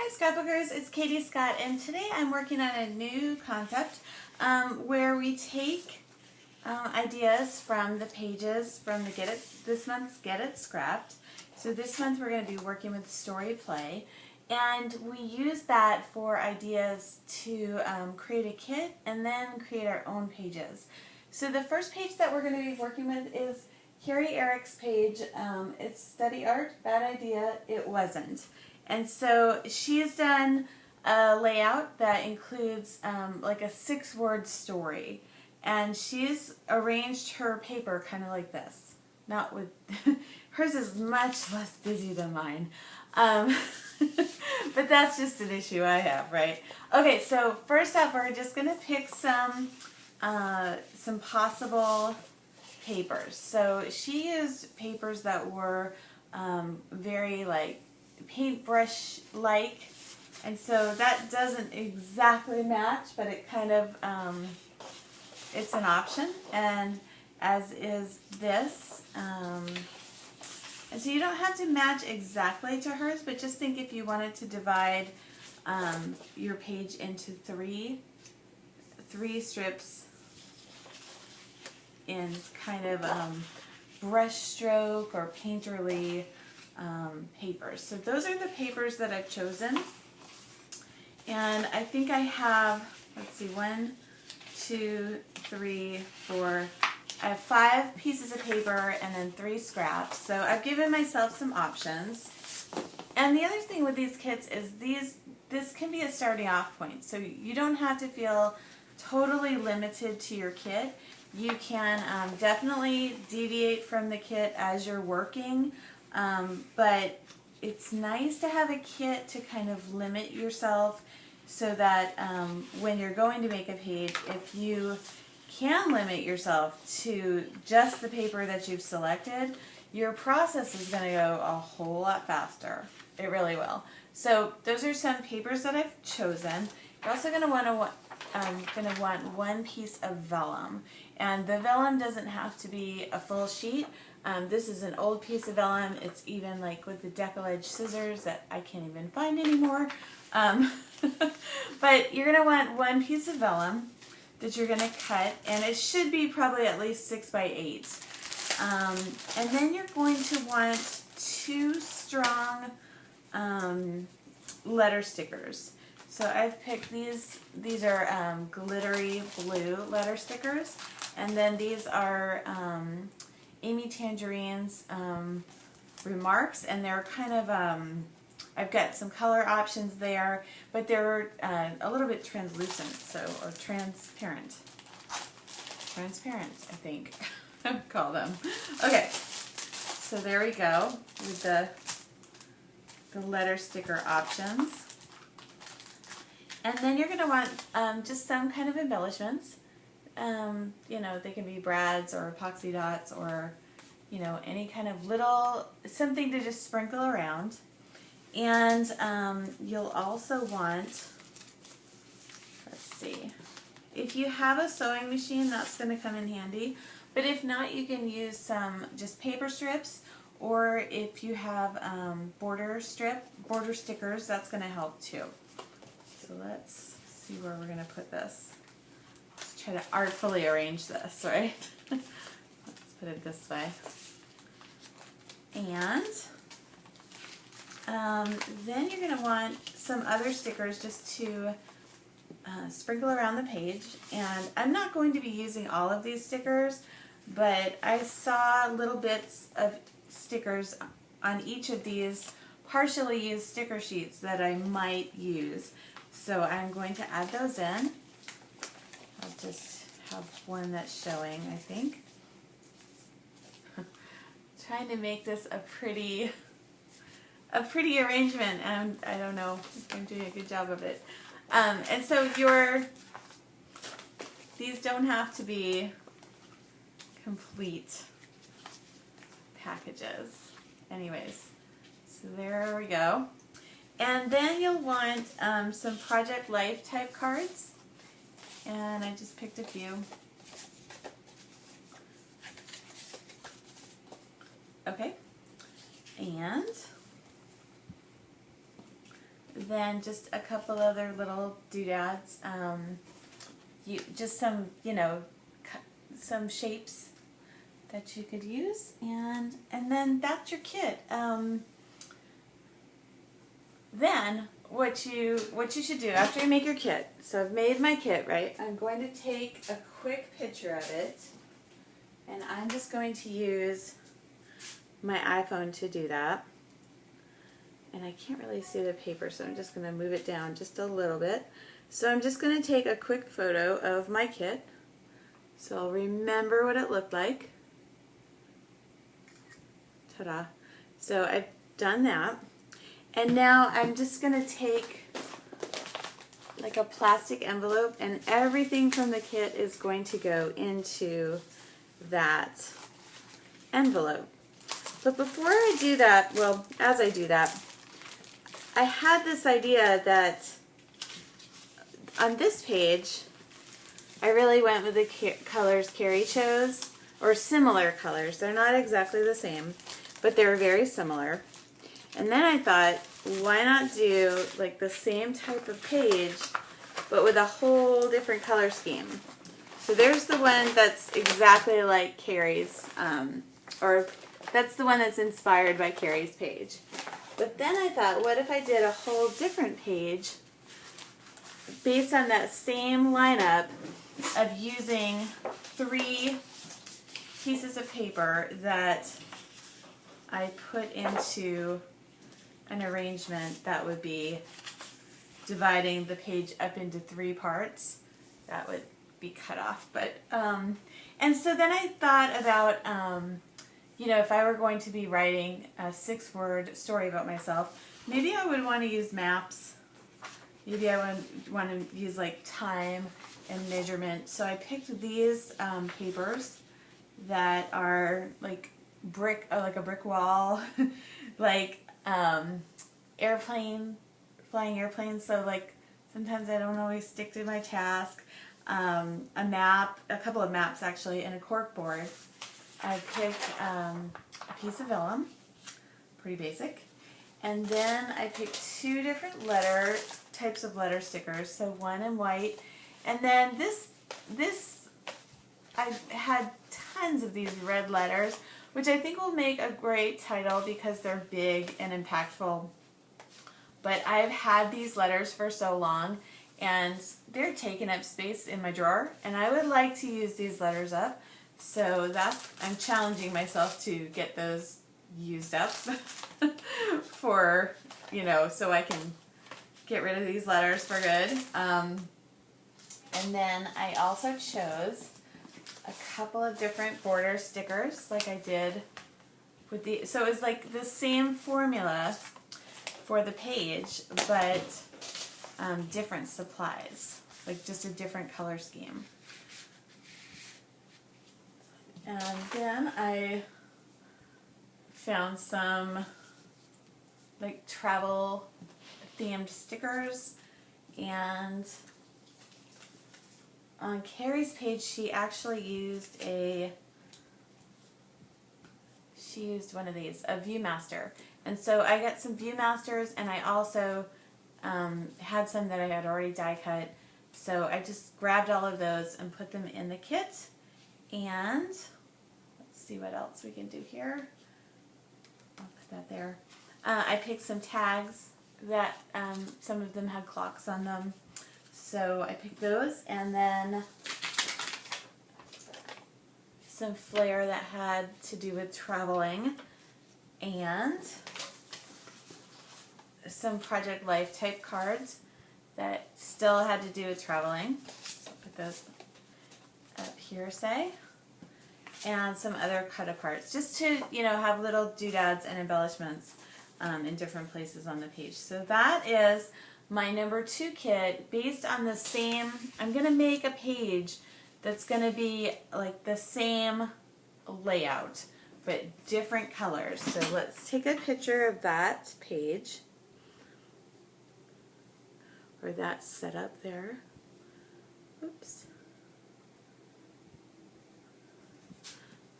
Hi Scrapbookers, it's Katie Scott, and today I'm working on a new concept where we take ideas from the pages from the this month's Get It Scrapped. So this month we're going to be working with Story Play, and we use that for ideas to create a kit and then create our own pages. So the first page that we're going to be working with is Carrie Eric's page. It's Study Art, Bad Idea, It Wasn't. And so she's done a layout that includes like a 6-word story. And she's arranged her paper kind of like this. Not with, hers is much less busy than mine. But that's just an issue I have, right? Okay, so first off, we're just going to pick some possible papers. So she used papers that were very like paintbrush-like, and so that doesn't exactly match, but it kind of, it's an option, and as is this. And so you don't have to match exactly to hers, but just think if you wanted to divide your page into three strips in kind of brush stroke or painterly papers. So those are the papers that I've chosen, and I think I have, let's see, 1, 2, 3, 4, I have 5 pieces of paper and then 3 scraps. So I've given myself some options. And the other thing with these kits is this can be a starting off point. So you don't have to feel totally limited to your kit. You can definitely deviate from the kit as you're working, but it's nice to have a kit to kind of limit yourself so that when you're going to make a page, if you can limit yourself to just the paper that you've selected, your process is going to go a whole lot faster. It really will. So those are some papers that I've chosen. You're also going to want one piece of vellum, and the vellum doesn't have to be a full sheet. This is an old piece of vellum. It's even like with the decollage scissors that I can't even find anymore. But you're going to want one piece of vellum that you're going to cut, and it should be probably at least 6 by 8. And then you're going to want 2 strong letter stickers. So I've picked these are glittery blue letter stickers, and then these are Amy Tangerine's remarks, and they're kind of, I've got some color options there, but they're a little bit translucent, or transparent, I think I would call them. Okay, so there we go with the letter sticker options. And then you're going to want just some kind of embellishments. You know, they can be brads or epoxy dots, or, you know, any kind of little, something to just sprinkle around. And you'll also want, let's see, if you have a sewing machine, that's going to come in handy. But if not, you can use some just paper strips, or if you have border stickers, that's going to help too. So let's see where we're going to put this. Let's try to artfully arrange this, right? Let's put it this way. And then you're going to want some other stickers just to sprinkle around the page. And I'm not going to be using all of these stickers, but I saw little bits of stickers on each of these partially used sticker sheets that I might use. So I'm going to add those in. I'll just have one that's showing, I think. Trying to make this a pretty arrangement, and I don't know if I'm doing a good job of it. And so these don't have to be complete packages. Anyways, so there we go. And then you'll want some Project Life type cards, and I just picked a few. Okay, and then just a couple other little doodads. Just some, some shapes that you could use, and then that's your kit. Then what you should do after you make your kit. So I've made my kit, right? I'm going to take a quick picture of it, and I'm just going to use my iPhone to do that. And I can't really see the paper, so I'm just going to move it down just a little bit. So I'm just going to take a quick photo of my kit, so I'll remember what it looked like. Ta-da. So I've done that. And now I'm just going to take like a plastic envelope, and everything from the kit is going to go into that envelope. But before I do that, well, as I do that, I had this idea that on this page, I really went with the colors Carrie chose, or similar colors. They're not exactly the same, but they're very similar. And then I thought, why not do like the same type of page, but with a whole different color scheme? So there's the one that's exactly like Carrie's, or that's the one that's inspired by Carrie's page. But then I thought, what if I did a whole different page based on that same lineup of using 3 pieces of paper that I put into an arrangement that would be dividing the page up into 3 parts. That would be cut off. But and so then I thought about if I were going to be writing a 6-word story about myself, maybe I would want to use maps. Maybe I would want to use like time and measurement. So I picked these papers that are like like a brick wall, like flying airplanes. So like sometimes I don't always stick to my task. A map, a couple of maps actually, and a cork board. I picked a piece of vellum, pretty basic, and then I picked 2 different types of letter stickers. So one in white, and then this I had tons of these red letters, which I think will make a great title because they're big and impactful. But I've had these letters for so long, and they're taking up space in my drawer, and I would like to use these letters up. So I'm challenging myself to get those used up for, so I can get rid of these letters for good. And then I also chose a couple of different border stickers like I did with so it's like the same formula for the page, but different supplies, like just a different color scheme. And then I found some like travel themed stickers, and on Carrie's page she actually used one of these, a Viewmaster. And so I got some Viewmasters, and I also had some that I had already die cut. So I just grabbed all of those and put them in the kit. And let's see what else we can do here. I'll put that there. I picked some tags that some of them had clocks on them. So I picked those, and then some flair that had to do with traveling, and some Project Life type cards that still had to do with traveling. So I'll put those up here, say. And some other cut-aparts, just to, have little doodads and embellishments in different places on the page. So that is my number 2 kit based on the same. I'm going to make a page that's going to be like the same layout, but different colors. So let's take a picture of that page, or that setup there. Oops.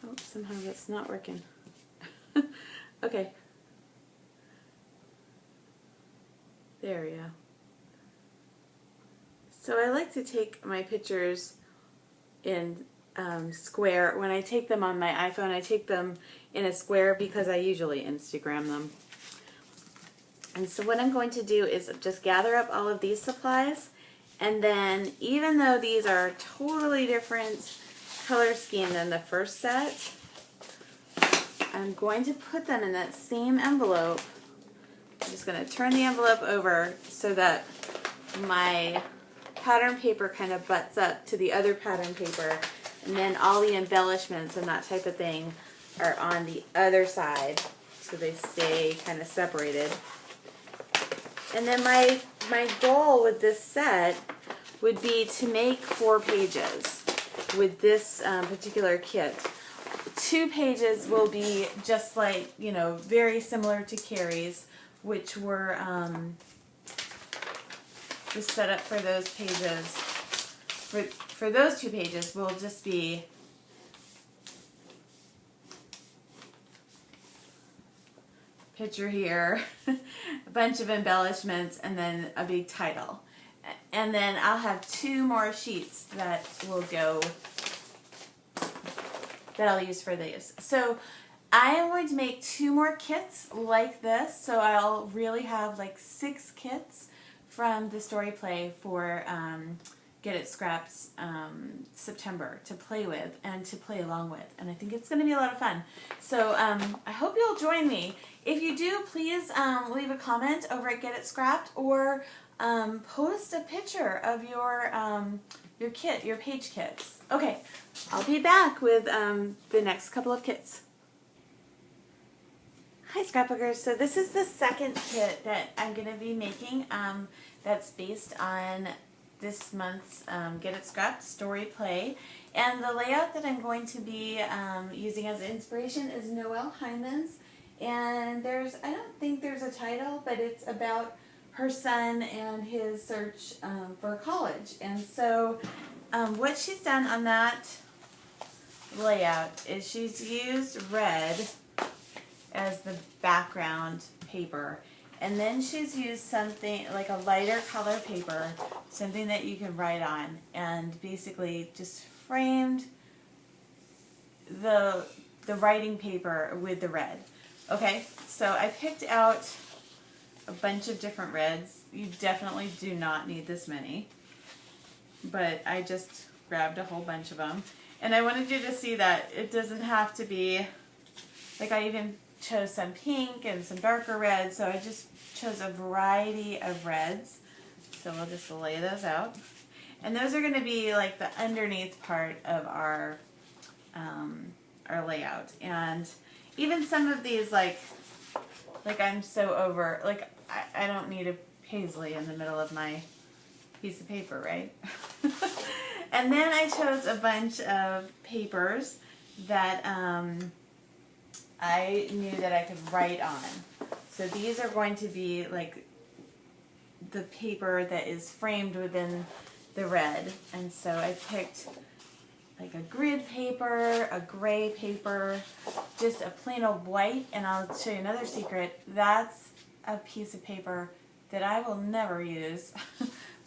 Oh, somehow that's not working. Okay. There we go. So I like to take my pictures in square. When I take them on my iPhone, I take them in a square because I usually Instagram them. And so what I'm going to do is just gather up all of these supplies, and then even though these are a totally different color scheme than the first set, I'm going to put them in that same envelope. I'm just going to turn the envelope over so that my pattern paper kind of butts up to the other pattern paper, and then all the embellishments and that type of thing are on the other side so they stay kind of separated. And then my goal with this set would be to make 4 pages with this particular kit. 2 pages will be just like, you know, very similar to Carrie's, which were just set up for those pages. For those 2 pages will just be picture here, a bunch of embellishments, and then a big title. And then I'll have 2 more sheets that will go, that I'll use for these. So I am going to make 2 more kits like this, so I'll really have like 6 kits from the Story Play for Get It Scrapped September to play with and to play along with. And I think it's going to be a lot of fun. So I hope you'll join me. If you do, please leave a comment over at Get It Scrapped, or post a picture of your kit, your page kits. Okay, I'll be back with the next couple of kits. Hi Scrapbookers, so this is the second kit that I'm going to be making that's based on this month's Get It Scrapped Story Play. And the layout that I'm going to be using as inspiration is Noelle Hyman's. And I don't think there's a title, but it's about her son and his search for college. And so what she's done on that layout is she's used red as the background paper, and then she's used something like a lighter color paper, something that you can write on, and basically just framed the writing paper with the red. Okay, so I picked out a bunch of different reds. You definitely do not need this many, but I just grabbed a whole bunch of them. And I wanted you to see that it doesn't have to be, like I even chose some pink and some darker reds, so I just chose a variety of reds. So we'll just lay those out. And those are going to be like the underneath part of our layout. And even some of these, like I'm so over, like I don't need a paisley in the middle of my piece of paper, right? And then I chose a bunch of papers that I knew that I could write on. So these are going to be like the paper that is framed within the red. And so I picked like a grid paper, a gray paper, just a plain old white. And I'll show you another secret. That's a piece of paper that I will never use.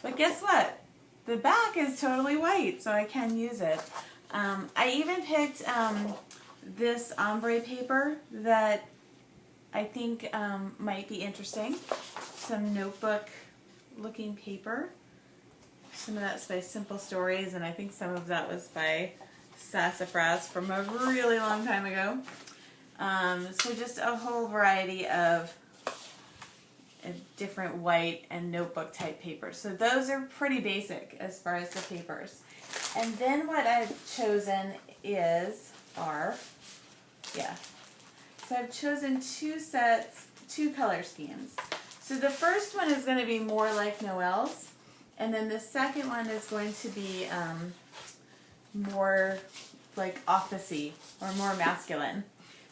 But guess what? The back is totally white, so I can use it. I even picked this ombre paper that I think might be interesting. Some notebook looking paper. Some of that's by Simple Stories, and I think some of that was by Sassafras from a really long time ago. So just a whole variety of different white and notebook type papers. So those are pretty basic as far as the papers. And then what I've chosen so I've chosen 2 color schemes. So the first one is going to be more like Noelle's, and then the second one is going to be more like opposite or more masculine.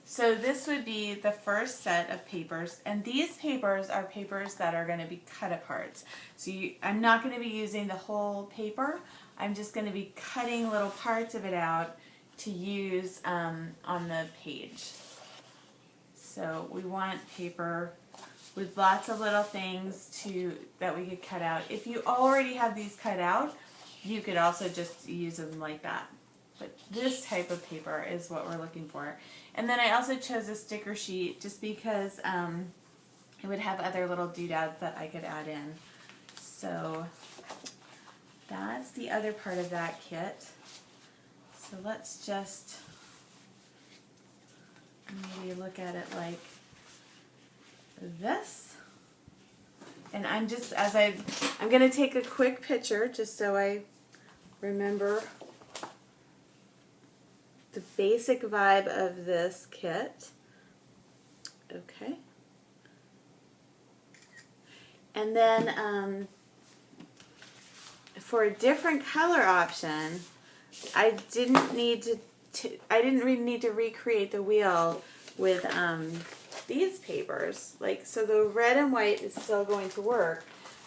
So this would be the first set of papers, and these papers are papers that are going to be cut apart. So I'm not going to be using the whole paper. I'm just going to be cutting little parts of it out to use on the page. So we want paper with lots of little things that we could cut out. If you already have these cut out, you could also just use them like that. But this type of paper is what we're looking for. And then I also chose a sticker sheet just because it would have other little doodads that I could add in. So that's the other part of that kit. So let's just maybe look at it like this. And I'm going to take a quick picture just so I remember the basic vibe of this kit. Okay. And then for a different color option, I didn't need to recreate the wheel with these papers. So the red and white is still going to work,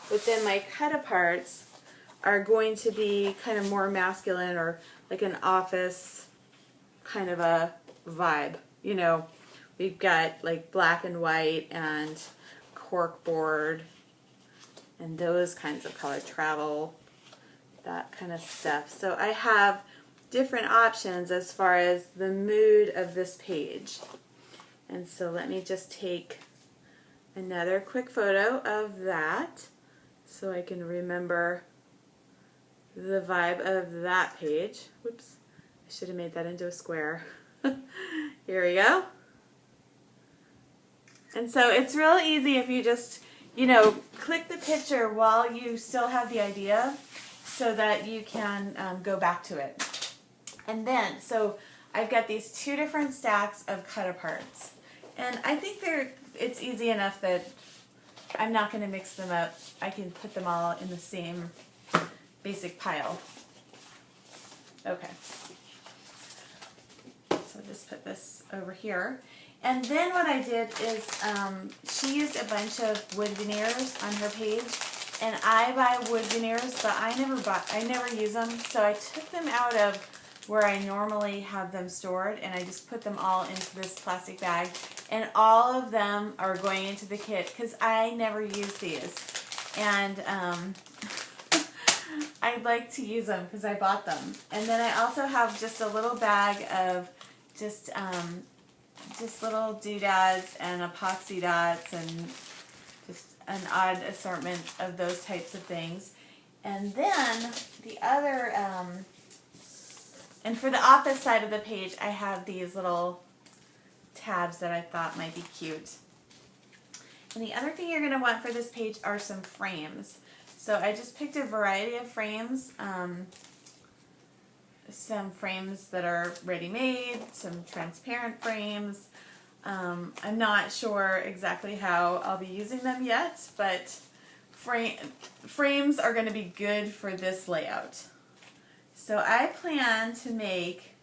but then my cut-aparts are going to be kind of more masculine, or like an office kind of a vibe. You know, we've got like black and white and corkboard and those kinds of color, travel, that kind of stuff. So I have different options as far as the mood of this page. And so let me just take another quick photo of that so I can remember the vibe of that page. Whoops, I should have made that into a square. Here we go. And so it's real easy if you just, click the picture while you still have the idea so that you can go back to it. And then, so I've got these two different stacks of cut-aparts. And I think it's easy enough that I'm not going to mix them up. I can put them all in the same basic pile. Okay. So I'll just put this over here. And then what I did is she used a bunch of wood veneers on her page, and I buy wood veneers, but I never use them. So I took them out of where I normally have them stored, and I just put them all into this plastic bag, and all of them are going into the kit because I never use these, and I'd like to use them because I bought them. And then I also have just a little bag of just little doodads and epoxy dots and just an odd assortment of those types of things. And then the other, and for the office side of the page, I have these little tabs that I thought might be cute. And the other thing you're going to want for this page are some frames. So I just picked a variety of frames. Some frames that are ready-made, some transparent frames. I'm not sure exactly how I'll be using them yet, but frames are going to be good for this layout. So I plan to make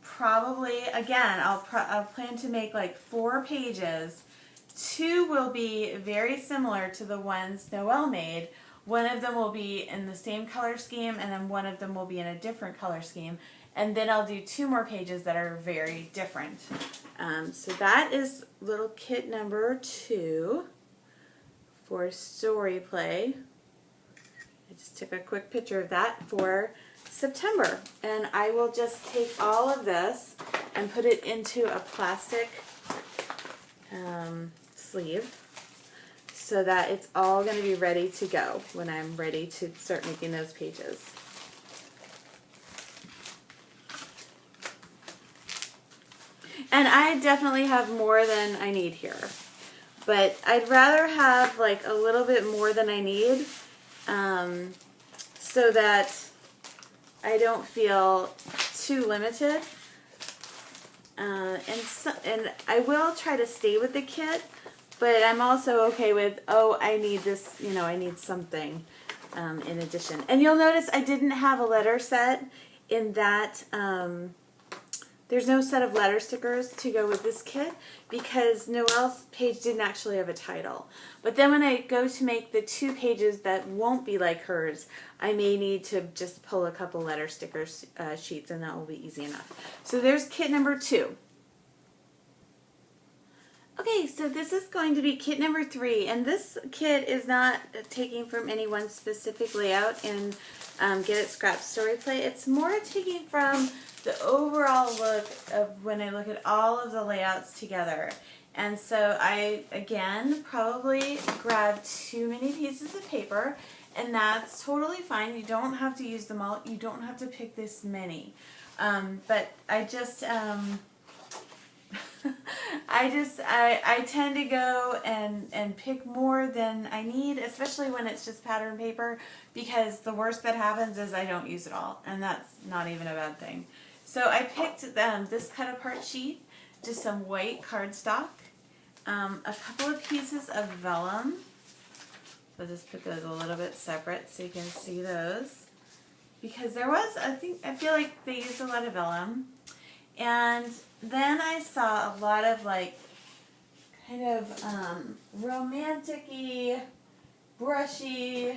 probably, again, I'll plan to make like 4 pages. 2 will be very similar to the ones Noelle made. One of them will be in the same color scheme, and then one of them will be in a different color scheme. And then I'll do 2 more pages that are very different. So that is little kit number 2 for Story Play. I just took a quick picture of that for September. And I will just take all of this and put it into a plastic sleeve, so that it's all going to be ready to go when I'm ready to start making those pages. And I definitely have more than I need here, but I'd rather have like a little bit more than I need, so that I don't feel too limited. And I will try to stay with the kit, but I'm also okay with, I need this, I need something in addition. And you'll notice I didn't have a letter set in that, there's no set of letter stickers to go with this kit because Noelle's page didn't actually have a title. But then when I go to make the 2 pages that won't be like hers, I may need to just pull a couple letter stickers sheets, and that will be easy enough. So there's kit number 2. Okay, so this is going to be kit number 3, and this kit is not taking from any one specific layout in Get It Scrapped Story Play. It's more taking from the overall look of when I look at all of the layouts together. And so I, again, probably grabbed too many pieces of paper, and that's totally fine. You don't have to use them all. You don't have to pick this many. But I just... I tend to go and pick more than I need, especially when it's just pattern paper, because the worst that happens is I don't use it all, and that's not even a bad thing. So I picked this cut apart sheet, just some white cardstock, a couple of pieces of vellum. I'll just put those a little bit separate so you can see those, because there was, I feel like they used a lot of vellum. And then I saw a lot of like kind of romantic-y, brushy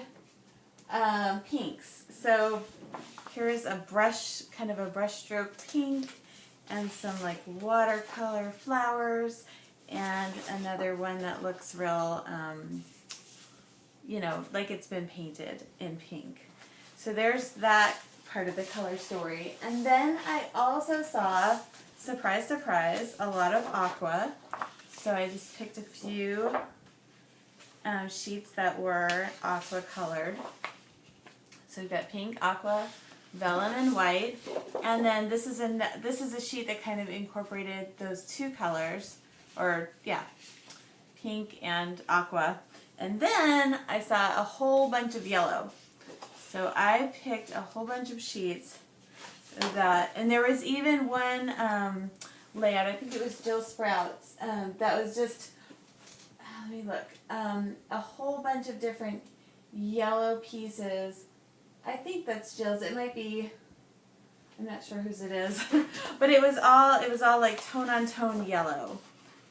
pinks. So here's a brush, kind of a brush stroke pink, and some like watercolor flowers, and another one that looks real, you know, like it's been painted in pink. So there's that part of the color story. And then I also saw, surprise, surprise, a lot of aqua. So I just picked a few sheets that were aqua colored. So we've got pink, aqua, vellum, and white. And then this is a sheet that kind of incorporated those two colors, or yeah, pink and aqua. And then I saw a whole bunch of yellow. So I picked a whole bunch of sheets of that, and there was even one layout, I think it was Jill Sprout's, that was just, let me look, a whole bunch of different yellow pieces. I think that's Jill's. It might be, I'm not sure whose it is, but it was all like tone on tone yellow.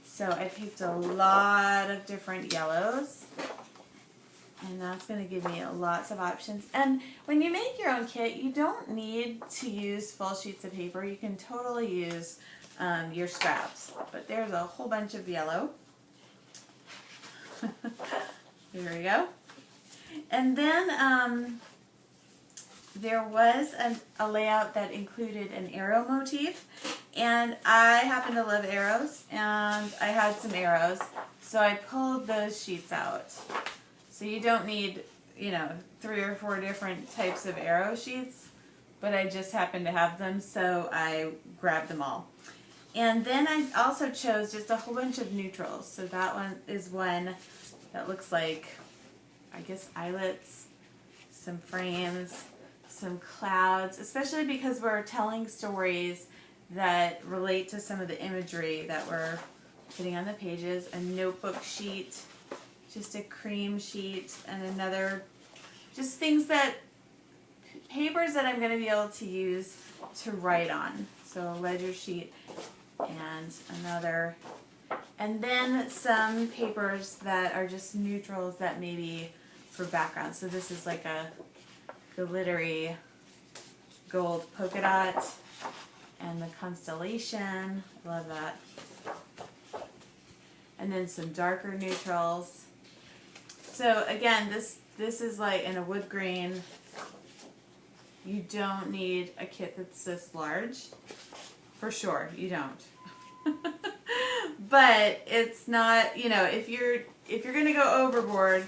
So I picked a lot of different yellows. And that's going to give me lots of options. And when you make your own kit, you don't need to use full sheets of paper. You can totally use your scraps. But there's a whole bunch of yellow. There we go. And then there was a layout that included an arrow motif. And I happen to love arrows, and I had some arrows. So I pulled those sheets out. So you don't need, you know, 3 or 4 different types of arrow sheets, but I just happened to have them, so I grabbed them all. And then I also chose just a whole bunch of neutrals. So that one is one that looks like, I guess, eyelets, some frames, some clouds, especially because we're telling stories that relate to some of the imagery that we're putting on the pages. A notebook sheet, just a cream sheet, and another, just things that, papers that I'm going to be able to use to write on. So a ledger sheet and another, and then some papers that are just neutrals that maybe for background. So this is like a glittery gold polka dot, and the constellation, I love that. And then some darker neutrals. So again, this is like in a wood grain. You don't need a kit that's this large. For sure, you don't. But it's not, you know, if you're going to go overboard,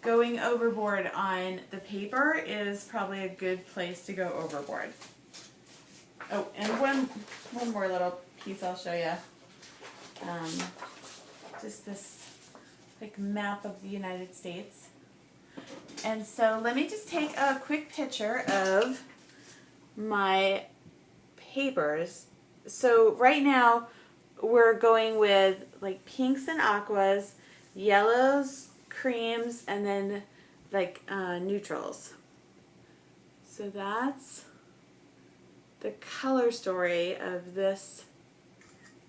going overboard on the paper is probably a good place to go overboard. Oh, and one more little piece I'll show you. Just this like map of the United States. And so let me just take a quick picture of my papers. So right now we're going with like pinks and aquas, yellows, creams, and then like neutrals. So that's the color story of this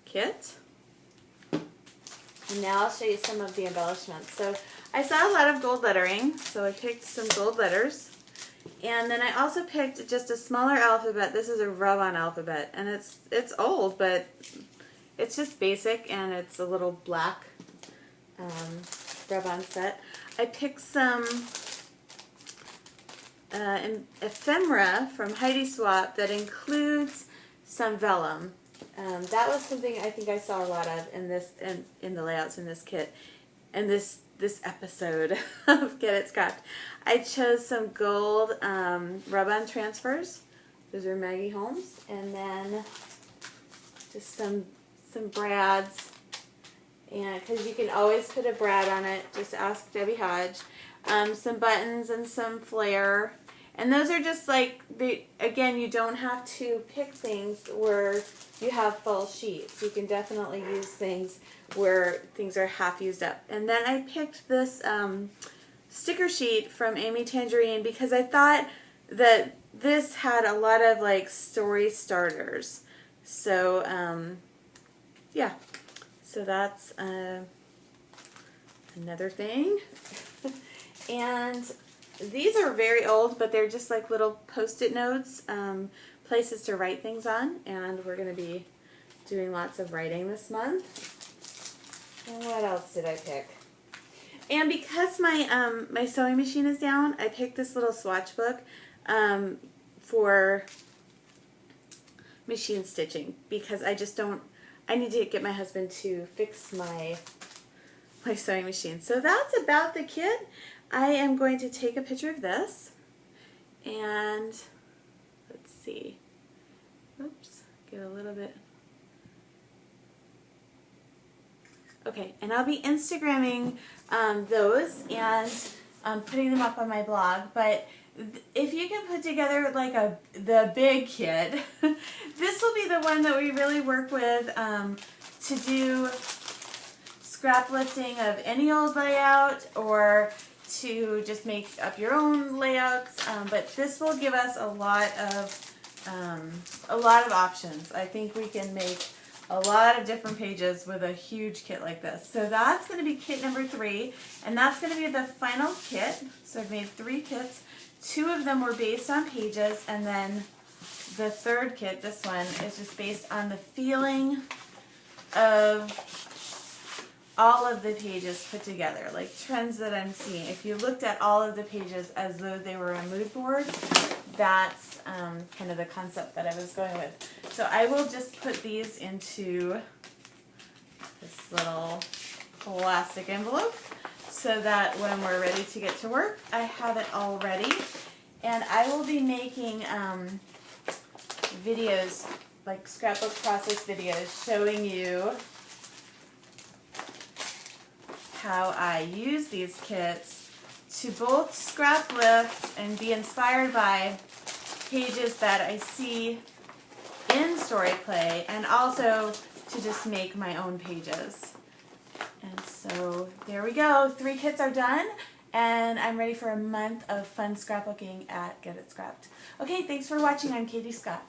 kit. And now I'll show you some of the embellishments. So I saw a lot of gold lettering, so I picked some gold letters. And then I also picked just a smaller alphabet. This is a rub-on alphabet, and it's old, but It's just basic, and it's a little black rub-on set. I picked some ephemera from Heidi Swap that includes some vellum. That was something I think I saw a lot of in this in the layouts in this kit, and this episode of Get It Scrapped. I chose some gold rub-on transfers. Those are Maggie Holmes, and then just some brads, and because you can always put a brad on it, just ask Debbie Hodge. Some buttons and some flare, and those are just like again, you don't have to pick things where you have full sheets. You can definitely use things where things are half used up. And then I picked this sticker sheet from Amy Tangerine because I thought that this had a lot of like story starters. So yeah, so that's another thing. And these are very old, but they're just like little post-it notes, places to write things on, and we're going to be doing lots of writing this month. And what else did I pick? And because my my sewing machine is down, I picked this little swatch book for machine stitching, because I just don't, I need to get my husband to fix my sewing machine. So that's about the kit. I am going to take a picture of this, and let's see, oops, get a little bit, okay, and I'll be Instagramming those and putting them up on my blog. But if you can put together like the big kit, this will be the one that we really work with to do scrap lifting of any old layout, or to just make up your own layouts. But this will give us a lot of options. I think we can make a lot of different pages with a huge kit like this. So that's going to be kit number 3, and that's going to be the final kit. So I've made 3 kits. 2 of them were based on pages, and then the third kit, this one, is just based on the feeling of all of the pages put together, like trends that I'm seeing. If you looked at all of the pages as though they were a mood board, that's kind of the concept that I was going with. So I will just put these into this little plastic envelope so that when we're ready to get to work, I have it all ready. And I will be making videos, like scrapbook process videos, showing you how I use these kits to both scrap lift and be inspired by pages that I see in StoryPlay, and also to just make my own pages. And so there we go. 3 kits are done, and I'm ready for a month of fun scrapbooking at Get It Scrapped. Okay, thanks for watching. I'm Katie Scott.